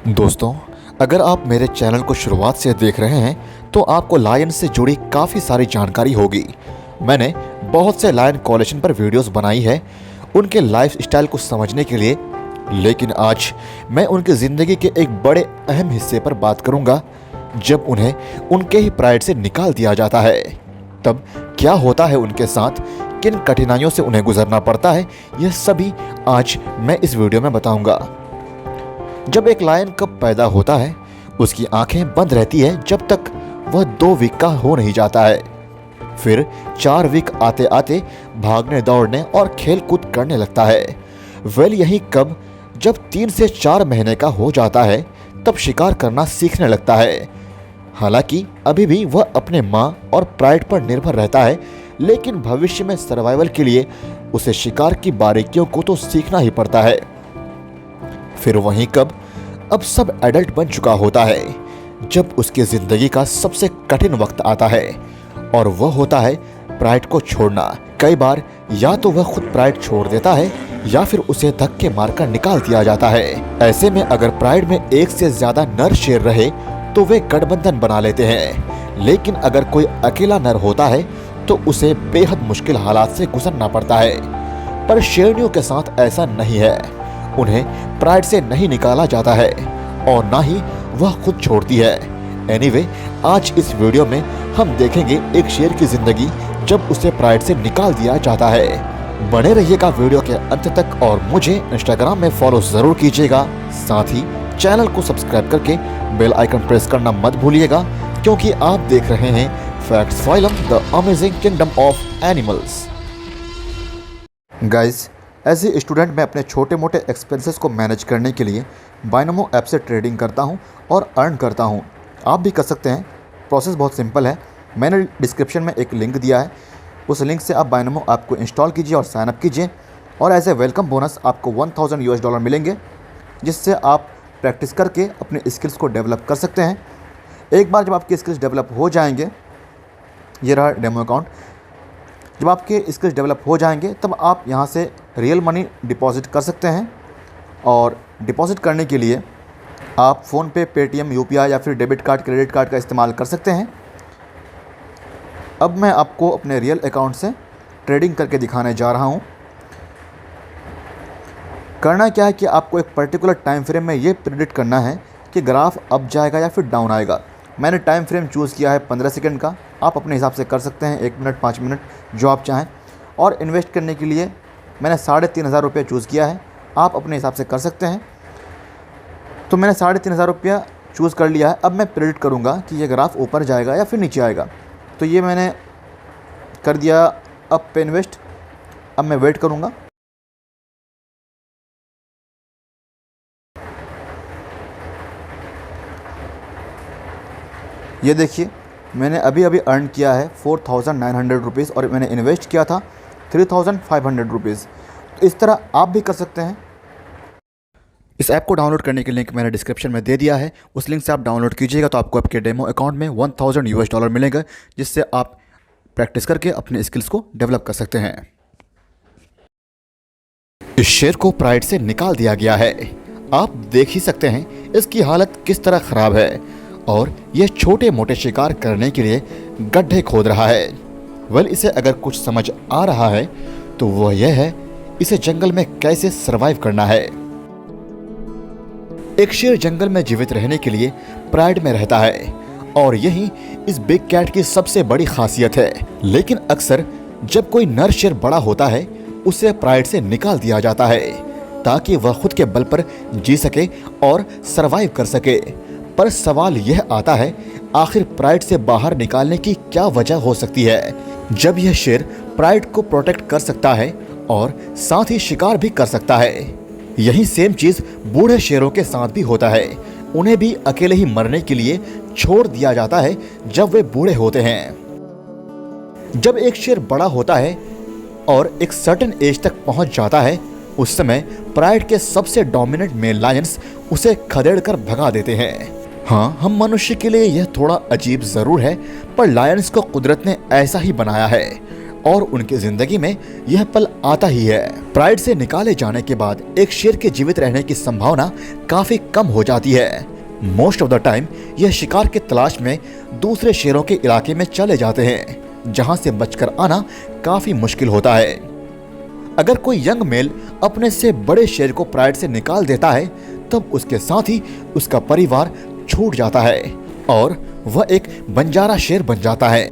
दोस्तों, अगर आप मेरे चैनल को शुरुआत से देख रहे हैं तो आपको लायन से जुड़ी काफ़ी सारी जानकारी होगी। मैंने बहुत से लायन कॉलेशन पर वीडियोस बनाई है उनके लाइफ स्टाइल को समझने के लिए, लेकिन आज मैं उनकी ज़िंदगी के एक बड़े अहम हिस्से पर बात करूंगा जब उन्हें उनके ही प्राइड से निकाल दिया जाता है। तब क्या होता है उनके साथ, किन कठिनाइयों से उन्हें गुजरना पड़ता है, यह सभी आज मैं इस वीडियो में बताऊंगा। जब एक लायन कब पैदा होता है, उसकी आंखें बंद रहती है जब तक वह 2 वीक का हो नहीं जाता है। फिर 4 वीक आते आते भागने दौड़ने और खेल कूद करने लगता है। यही कब जब 3 से 4 महीने का हो जाता है तब शिकार करना सीखने लगता है। हालांकि अभी भी वह अपने माँ और प्राइड पर निर्भर रहता है, लेकिन भविष्य में सर्वाइवल के लिए उसे शिकार की बारीकियों को तो सीखना ही पड़ता है। फिर वहीं कब अब सब एडल्ट बन चुका होता है जब उसकी जिंदगी का सबसे कठिन वक्त आता है, और वह होता है प्राइड को छोड़ना। कई बार या तो वह खुद प्राइड छोड़ देता है या फिर उसे धक्के मारकर निकाल दिया जाता है। ऐसे में अगर प्राइड में एक से ज्यादा नर शेर रहे तो वे गठबंधन बना लेते हैं, लेकिन अगर कोई अकेला नर होता है तो उसे बेहद मुश्किल हालात से गुजरना पड़ता है। पर शेरनियों के साथ ऐसा नहीं है, उन्हें प्राइड से नहीं निकाला जाता है और ना ही वह खुद छोड़ती है। एनीवे, आज इस वीडियो में हम देखेंगे एक शेर की जिंदगी जब उसे प्राइड से निकाल दिया जाता है। बने रहिएगा वीडियो के अंत तक और मुझे इंस्टाग्राम में फॉलो जरूर कीजिएगा। साथ ही चैनल को सब्सक्राइब करके बेल आइकन प्रेस करना मत भूलिएगा, क्योंकि आप देख रहे हैं facts phylum, the amazing kingdom of animals. Guys, as a student मैं अपने छोटे मोटे एक्सपेंसेस को मैनेज करने के लिए बाइनोमो ऐप से ट्रेडिंग करता हूं और अर्न करता हूं। आप भी कर सकते हैं। प्रोसेस बहुत सिंपल है। मैंने डिस्क्रिप्शन में एक लिंक दिया है, उस लिंक से आप बाइनोमो ऐप को इंस्टॉल कीजिए और साइन अप कीजिए, और एज ए वेलकम बोनस आपको $1000 मिलेंगे, जिससे आप प्रैक्टिस करके अपने स्किल्स को डेवलप कर सकते हैं। एक बार जब आपके स्किल्स डेवलप हो जाएंगे, ये रहा डेमो अकाउंट, जब आपके स्किल्स डेवलप हो जाएंगे तब आप यहाँ से रियल मनी डिपॉजिट कर सकते हैं। और डिपॉजिट करने के लिए आप फ़ोनपे, पेटीएम, यूपीआई या फिर डेबिट कार्ड, क्रेडिट कार्ड का इस्तेमाल कर सकते हैं। अब मैं आपको अपने रियल अकाउंट से ट्रेडिंग करके दिखाने जा रहा हूँ। करना क्या है कि आपको एक पर्टिकुलर टाइम फ्रेम में ये प्रेडिक्ट करना है कि ग्राफ अप जाएगा या फिर डाउन आएगा। मैंने टाइम फ्रेम चूज़ किया है 15 सेकंड का। आप अपने हिसाब से कर सकते हैं, 1 मिनट, 5 मिनट, जो आप चाहें। और इन्वेस्ट करने के लिए मैंने ₹3500 चूज़ किया है। आप अपने हिसाब से कर सकते हैं। तो मैंने ₹3500 चूज़ कर लिया है। अब मैं प्रेडिक्ट करूँगा कि ये ग्राफ ऊपर जाएगा या फिर नीचे आएगा। तो ये मैंने कर दिया अप पे इन्वेस्ट। अब मैं वेट करूँगा। ये देखिए, मैंने अभी अभी अर्न किया है ₹4900 और मैंने इन्वेस्ट किया था ₹3500। तो इस तरह आप भी कर सकते हैं। इस ऐप को डाउनलोड करने की लिंक मैंने डिस्क्रिप्शन में दे दिया है। उस लिंक से आप डाउनलोड कीजिएगा तो आपको आपके डेमो अकाउंट में $1000 मिलेगा, जिससे आप प्रैक्टिस करके अपने स्किल्स को डेवलप कर सकते हैं। इस शेर को प्राइड से निकाल दिया गया है। आप देख ही सकते हैं इसकी हालत किस तरह ख़राब है, और यह छोटे मोटे शिकार करने के लिए गड्ढे खोद रहा है। इसे अगर कुछ समझ आ रहा है तो वह यह है इसे जंगल में कैसे सरवाइव करना है। एक शेर जंगल में जीवित रहने के लिए प्राइड में रहता है, और यही इस बिग कैट की सबसे बड़ी खासियत है। लेकिन अक्सर जब कोई नर शेर बड़ा होता है उसे प्राइड से निकाल दिया जाता है ताकि वह खुद के बल पर जी सके और सरवाइव कर सके। पर सवाल यह आता है, आखिर प्राइड से बाहर निकालने की क्या वजह हो सकती है? जब यह शेर प्राइड को प्रोटेक्ट कर सकता है और साथ ही शिकार भी कर सकता है। यही सेम चीज बूढ़े शेरों के साथ भी होता है। उन्हें भी अकेले ही मरने के लिए छोड़ दिया जाता है जब वे बूढ़े होते हैं। जब एक शेर बड़ा होता है और एक सर्टेन एज तक पहुंच जाता है, उस समय प्राइड के सबसे डोमिनेंट मेल लायंस उसे खदेड़ कर भगा देते हैं। हाँ, हम मनुष्य के लिए यह थोड़ा अजीब जरूर है, पर लायंस को कुदरत ने ऐसा ही बनाया है। और उनकी जिंदगी में यह पल आता ही है। प्राइड से निकाले जाने के बाद एक शेर के जीवित रहने की संभावना काफी कम हो जाती है। मोस्ट ऑफ द टाइम यह शिकार की तलाश में दूसरे शेरों के इलाके में चले जाते हैं, जहां से बचकर आना काफी मुश्किल होता है। अगर कोई यंग मेल अपने से बड़े शेर को प्राइड से निकाल देता है, तब उसके साथ ही उसका परिवार छूट जाता है और वह एक बंजारा शेर बन जाता है।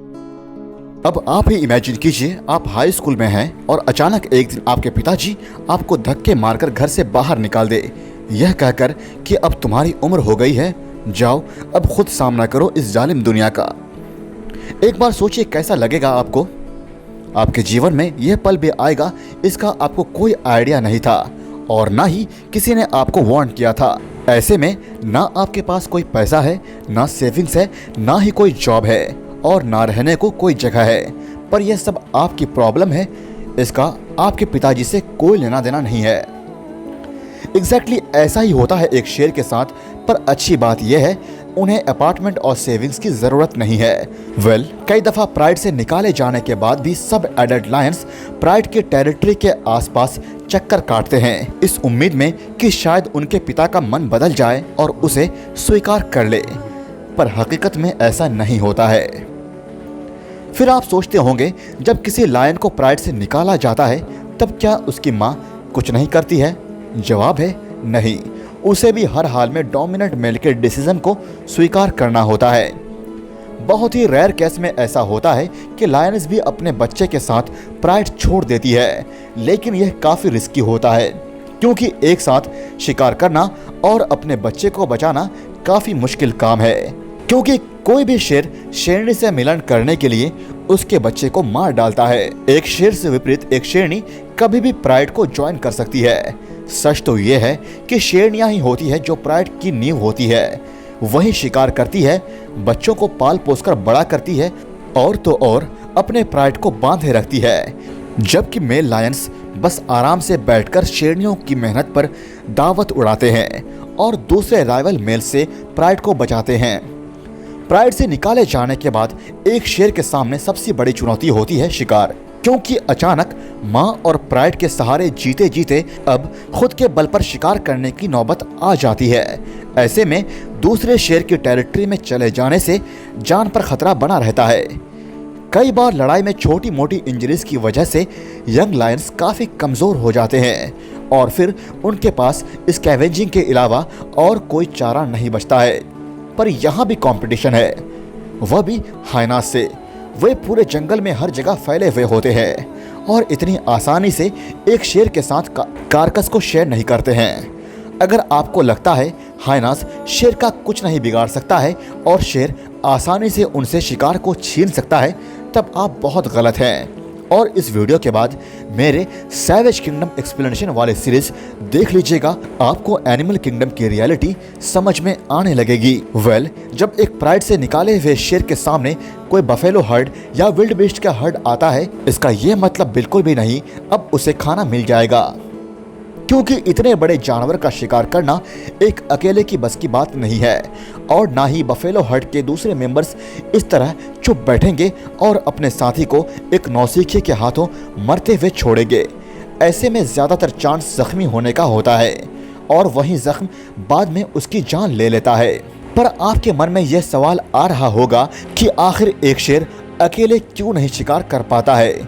अब आप ही इमेजिन कीजिए, आप हाई स्कूल में हैं और अचानक एक दिन आपके पिताजी आपको धक्के मारकर घर से बाहर निकाल दे, यह कहकर कि अब तुम्हारी उम्र हो गई है, जाओ अब खुद सामना करो इस जालिम दुनिया का। एक बार सोचिए कैसा लगेगा आपको। आपके जीवन में यह पल भी आएगा, इसका आपको कोई आइडिया नहीं था और ना ही किसी ने आपको वार्न किया था। ऐसे में ना आपके पास कोई पैसा है, ना सेविंग्स है, ना ही कोई जॉब है और ना रहने को कोई जगह है, पर यह सब आपकी प्रॉब्लम है। इसका आपके पिताजी से कोई लेना देना नहीं है। एग्जैक्टली ऐसा ही होता है एक शेर के साथ, पर अच्छी बात यह है उन्हें अपार्टमेंट और सेविंग्स की जरूरत नहीं है। कई दफा प्राइड से निकाले जाने के बाद भी सब एडल्ट लायंस प्राइड के टेरिटरी के आसपास चक्कर काटते हैं, इस उम्मीद में कि शायद उनके पिता का मन बदल जाए और उसे स्वीकार कर ले, पर हकीकत में ऐसा नहीं होता है। फिर आप सोचते होंगे, जब किसी लायन को प्राइड से निकाला जाता है तब क्या उसकी माँ कुछ नहीं करती है? जवाब है नहीं, उसे भी हर हाल में डोमिनेंट मेल के डिसीजन को स्वीकार करना होता है। बहुत ही रेयर केस में ऐसा होता है कि लायंस भी अपने बच्चे के साथ प्राइड छोड़ देती है, लेकिन यह काफी रिस्की होता है क्योंकि एक साथ शिकार करना और अपने बच्चे को बचाना काफी मुश्किल काम है, क्योंकि कोई भी शेर शेरनी से मिलन करने के लिए उसके बच्चे को मार डालता है। एक शेर से विपरीत एक शेरनी कभी भी प्राइड को ज्वाइन कर सकती है। सच तो यह है कि शेरनियां ही होती है जो प्राइड की नींव होती है, वही शिकार करती है, बच्चों को पाल पोस कर बड़ा करती है और तो और अपने प्राइड को बांधे रखती है, जबकि मेल लायंस बस आराम से बैठकर शेरनियों की मेहनत पर दावत उड़ाते हैं और दूसरे राइवल मेल से प्राइड को बचाते हैं। प्राइड से निकाले जाने के बाद एक शेर के सामने सबसे बड़ी चुनौती होती है शिकार, क्योंकि अचानक माँ और प्राइड के सहारे जीते जीते अब खुद के बल पर शिकार करने की नौबत आ जाती है। ऐसे में दूसरे शेर की टेरिटरी में चले जाने से जान पर खतरा बना रहता है। कई बार लड़ाई में छोटी मोटी इंजरीज की वजह से यंग लायंस काफी कमजोर हो जाते हैं और फिर उनके पास स्कैवेंजिंग के अलावा और कोई चारा नहीं बचता है। पर यहाँ भी कंपटीशन है, वह भी हाइनास से। वे पूरे जंगल में हर जगह फैले हुए होते हैं और इतनी आसानी से एक शेर के साथ कारकस को शेयर नहीं करते हैं। अगर आपको लगता है हाइनास शेर का कुछ नहीं बिगाड़ सकता है और शेर आसानी से उनसे शिकार को छीन सकता है, तब आप बहुत गलत हैं। और इस वीडियो के बाद मेरे सैवेज किंगडम एक्सप्लेनेशन वाले सीरीज देख लीजिएगा, आपको एनिमल किंगडम की रियलिटी समझ में आने लगेगी। जब एक प्राइड से निकाले हुए शेर के सामने कोई बफेलो हर्ड या विल्ड बीस्ट का हर्ड आता है, इसका ये मतलब बिल्कुल भी नहीं अब उसे खाना मिल जाएगा, क्योंकि इतने बड़े जानवर का शिकार करना एक अकेले की बस की बात नहीं है और ना ही बफेलो हर्ड के दूसरे मेंबर्स इस तरह चुप बैठेंगे और अपने साथी को एक नौसिखिए के हाथों मरते हुए छोड़ेंगे। ऐसे में ज्यादातर चांस जख्मी होने का होता है और वही जख्म बाद में उसकी जान ले लेता है। पर आपके मन में यह सवाल आ रहा होगा कि आखिर एक शेर अकेले क्यों नहीं शिकार कर पाता है,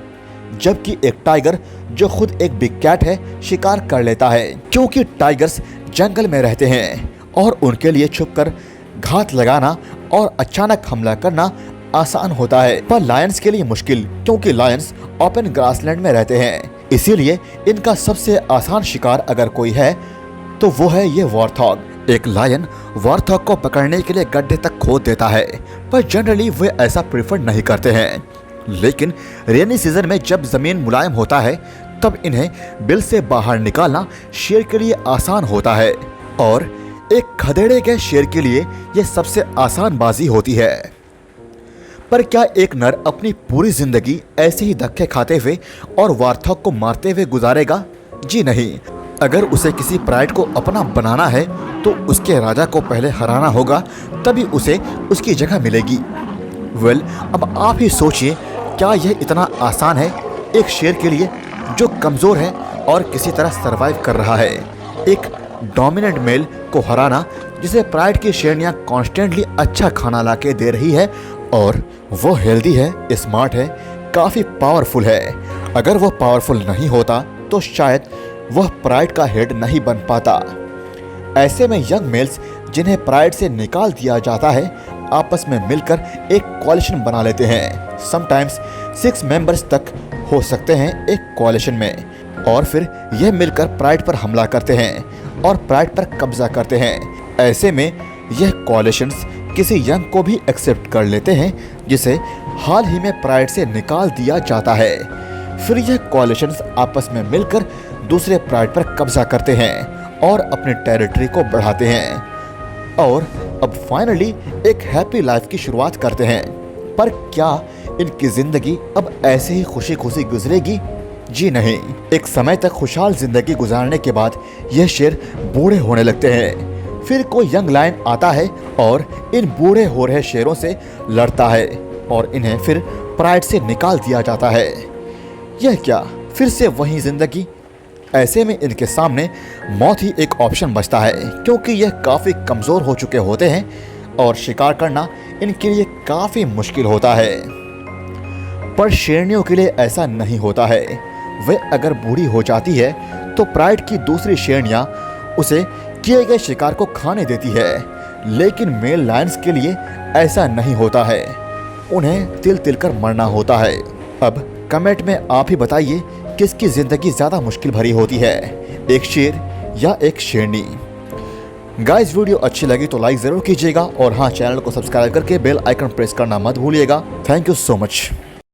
जबकि एक टाइगर जो खुद एक बिग कैट है शिकार कर लेता है, क्योंकि टाइगर्स जंगल में रहते हैं और उनके लिए छुपकर घात लगाना और अचानक हमला करना आसान होता है, पर लायंस के लिए मुश्किल, क्योंकि लायंस ओपन ग्रासलैंड में रहते हैं। इसीलिए इनका सबसे आसान शिकार अगर कोई है तो वो है ये वॉर्थॉग। एक लायन वॉर्थॉग को पकड़ने के लिए गड्ढे तक खोद देता है, पर जनरली वे ऐसा प्रेफर नहीं करते हैं। लेकिन रेनी सीजन में जब जमीन मुलायम होता है तब इन्हें बिल से बाहर निकालना शेर के लिए आसान होता है और एक खदेड़े गए शेर के लिए यह सबसे आसान बाजी होती है। पर क्या एक नर अपनी पूरी जिंदगी ऐसे ही धक्के खाते हुए और वॉर्थॉग को मारते हुए गुजारेगा? जी नहीं। अगर उसे किसी प्राइड को अपना बनाना है तो उसके राजा को पहले हराना होगा, तभी उसे उसकी जगह मिलेगी। अब आप ही सोचिए, क्या यह इतना आसान है एक शेर के लिए जो कमज़ोर है और किसी तरह सरवाइव कर रहा है, एक डोमिनेंट मेल को हराना जिसे प्राइड की शेरनियाँ कॉन्स्टेंटली अच्छा खाना ला के दे रही है और वो हेल्दी है, स्मार्ट है, काफ़ी पावरफुल है। अगर वह पावरफुल नहीं होता तो शायद वह प्राइड का हेड नहीं बन पाता। ऐसे में यंग मेल्स जिन्हें प्राइड से निकाल दिया जाता है आपस में मिलकर एक कॉलिशन बना लेते हैं। समटाइम्स 6 मेंबर्स तक हो सकते हैं एक कॉलिशन में, और फिर यह मिलकर प्राइड पर हमला करते हैं और प्राइड पर कब्जा करते हैं। ऐसे में यह कॉलिशंस किसी यंग को भी एक्सेप्ट कर लेते हैं जिसे हाल ही में प्राइड से निकाल दिया जाता है। फिर यह कॉलिशंस आपस में मिलकर दूसरे प्राइड पर कब्जा करते हैं और अपने टेरिटरी को बढ़ाते हैं और अब फाइनली एक हैप्पी लाइफ की शुरुआत करते हैं। पर क्या इनकी जिंदगी अब ऐसे ही खुशी खुशी गुजरेगी? जी नहीं। एक समय तक खुशहाल जिंदगी गुजारने के बाद यह शेर बूढ़े होने लगते हैं। फिर कोई यंग लायन आता है और इन बूढ़े हो रहे शेरों से लड़ता है और इन्हें फिर प्राइड से निकाल दिया जाता है। यह क्या, फिर से वही जिंदगी? ऐसे में इनके सामने मौत ही एक ऑप्शन बचता है, क्योंकि यह काफ़ी कमज़ोर हो चुके होते हैं और शिकार करना इनके लिए काफ़ी मुश्किल होता है। पर शेरनियों के लिए ऐसा नहीं होता है। वे अगर बूढ़ी हो जाती है तो प्राइड की दूसरी शेरनियाँ उसे किए गए शिकार को खाने देती है, लेकिन मेल लायंस के लिए ऐसा नहीं होता है। उन्हें तिल तिल कर मरना होता है। अब कमेंट में आप ही बताइए किसकी ज़िंदगी ज़्यादा मुश्किल भरी होती है, एक शेर या एक शेरनी? गाइस, वीडियो अच्छी लगी तो लाइक ज़रूर कीजिएगा और हाँ, चैनल को सब्सक्राइब करके बेल आइकन प्रेस करना मत भूलिएगा। Thank you so much.